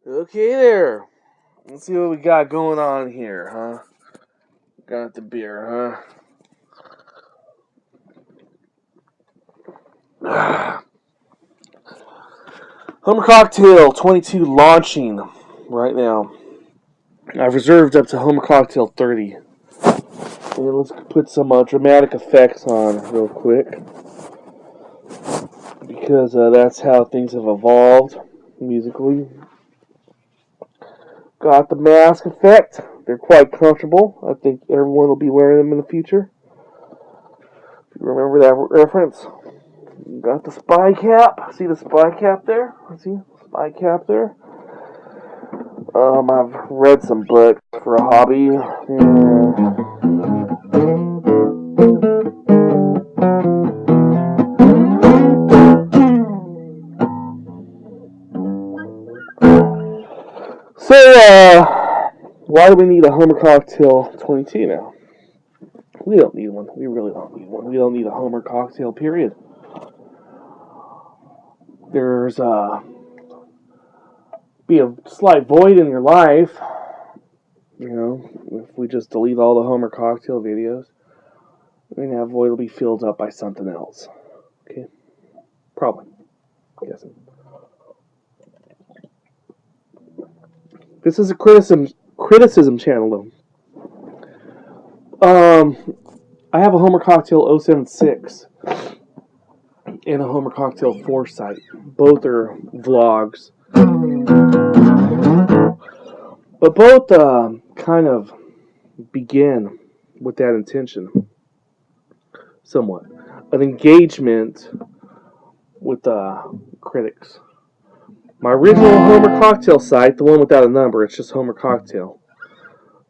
Okay there. Let's see what we got going on here, huh? Got the beer, huh? Hummer Cocktail 22 launching right now. I've reserved up to Hummer Cocktail 30. And let's put some dramatic effects on real quick. Because that's how things have evolved musically. Got the mask effect. They're quite comfortable. I think everyone will be wearing them in the future. If you remember that reference. Got the spy cap. See the spy cap there? See? Spy cap there. I've read some books for a hobby. So, why do we need a Hummer Cocktail 22 now? We don't need one. We really don't need one. We don't need a Hummer Cocktail, period. There's be a slight void in your life, you know, if we just delete all the Hummer Cocktail videos, then that void will be filled up by something else. Okay? Probably. I'm guessing. This is a criticism channel, though. I have a Hummer Cocktail 076 and a Hummer Cocktail 4 site. Both are vlogs. But both kind of begin with that intention. Somewhat. An engagement with critics. My original Hummer Cocktail site, the one without a number, it's just Hummer Cocktail.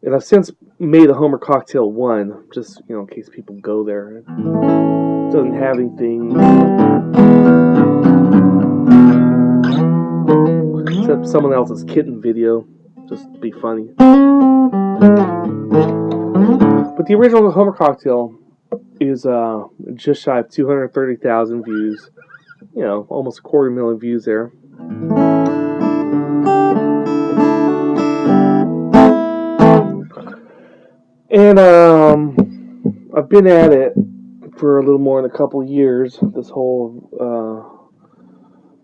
And I've since made a Hummer Cocktail 1, just, you know, in case people go there. It doesn't have anything except someone else's kitten video, just to be funny. But the original Hummer Cocktail is just shy of 230,000 views. You know, almost 250,000 views there. And I've been at it for a little more than a couple of years. This whole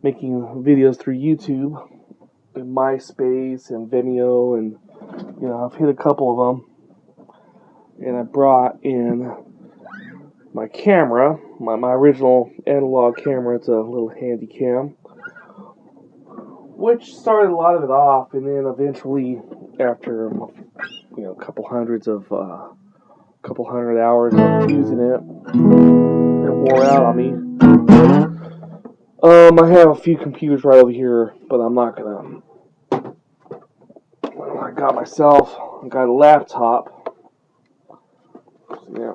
making videos through YouTube, and MySpace, and Vimeo, and you know, I've hit a couple of them. And I brought in my camera, my original analog camera. It's a little handy cam, which started a lot of it off, and then eventually, after you know, a couple hundred hours of using it, it wore out on me. I have a few computers right over here, but I'm not gonna. I got a laptop. Yeah,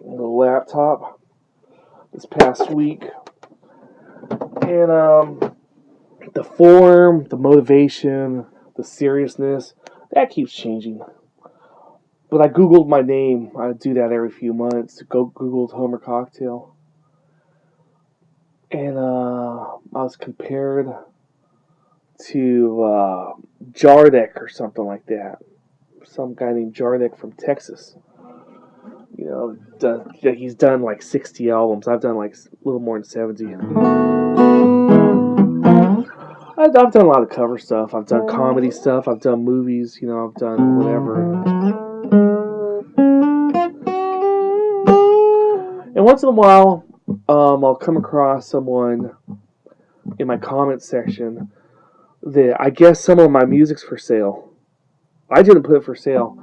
a laptop this past week, and the form, the motivation, the seriousness, that keeps changing. But I googled my name. I do that every few months. Googled Hummer Cocktail, and I was compared to Jardek or something like that. Some guy named Jardek from Texas. You know, he's done like 60 albums. I've done like a little more than 70. I've done a lot of cover stuff. I've done comedy stuff. I've done movies. You know, I've done whatever. And once in a while, I'll come across someone in my comment section that I guess some of my music's for sale. I didn't put it for sale.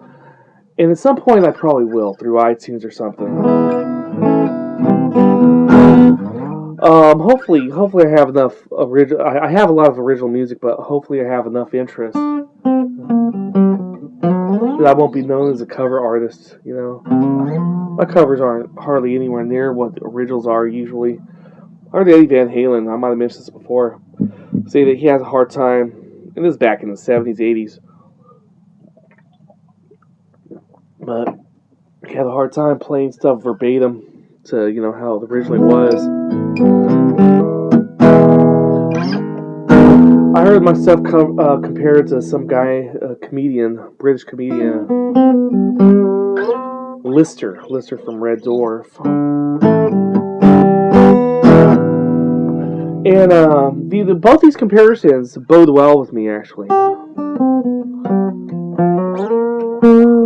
And at some point I probably will, through iTunes or something. Hopefully I have enough original. I have a lot of original music, but hopefully I have enough interest that I won't be known as a cover artist. You know, my covers aren't hardly anywhere near what the originals are usually. I heard Eddie Van Halen, I might have mentioned this before, say that he has a hard time, and this is back in the 70s, 80s, but he had a hard time playing stuff verbatim to, you know, how it originally was. I heard myself compared to some guy, a comedian, British comedian, Lister from Red Dwarf. And both these comparisons bode well with me, actually.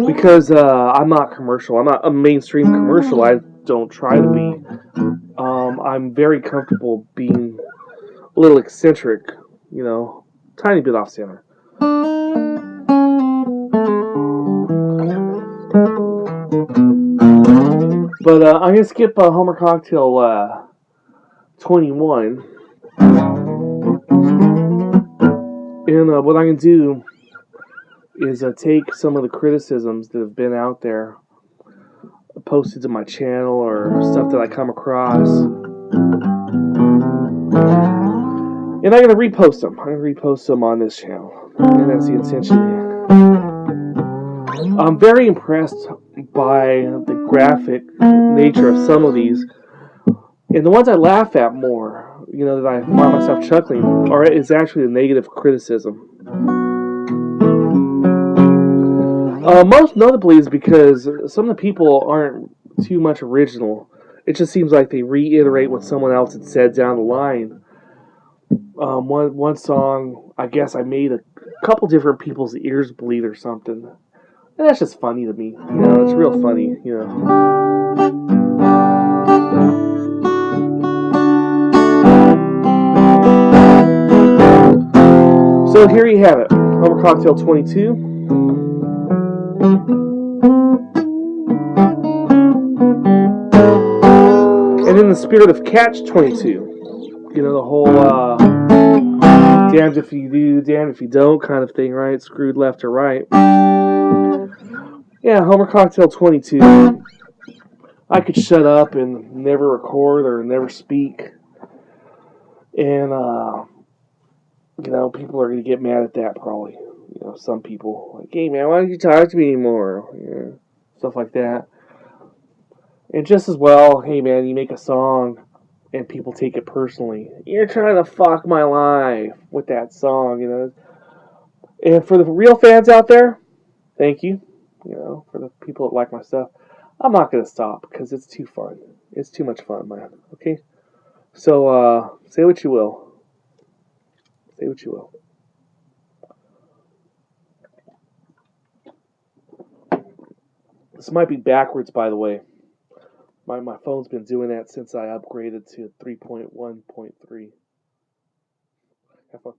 Because I'm not commercial. I'm not a mainstream commercial. I don't try to be. I'm very comfortable being a little eccentric, tiny bit off center. But I'm going to skip Homer Cocktail 21. And what I'm going to do is take some of the criticisms that have been out there, posted to my channel, or stuff that I come across, and I'm going to repost them. I'm going to repost them on this channel, and that's the intention here. I'm very impressed by the graphic nature of some of these, and the ones I laugh at more, that I find myself chuckling, is actually the negative criticism. Most notably is because some of the people aren't too much original. It just seems like they reiterate what someone else had said down the line. One song, I guess I made a couple different people's ears bleed or something. And that's just funny to me. It's real funny, So here you have it. Homer Cocktail 22. And in the spirit of Catch 22, the whole damned if you do, damned if you don't kind of thing, right? Screwed left or right. Yeah, Homer Cocktail 22. I could shut up and never record or never speak. And, people are going to get mad at that probably. Some people, like, hey man, why don't you talk to me anymore? Stuff like that. And just as well, hey man, you make a song and people take it personally. You're trying to fuck my life with that song, And for the real fans out there, thank you. For the people that like my stuff, I'm not going to stop because it's too fun. It's too much fun, man. Okay? So, say what you will. Say what you will. This might be backwards, by the way. My phone's been doing that since I upgraded to 3.1.3. Have fun.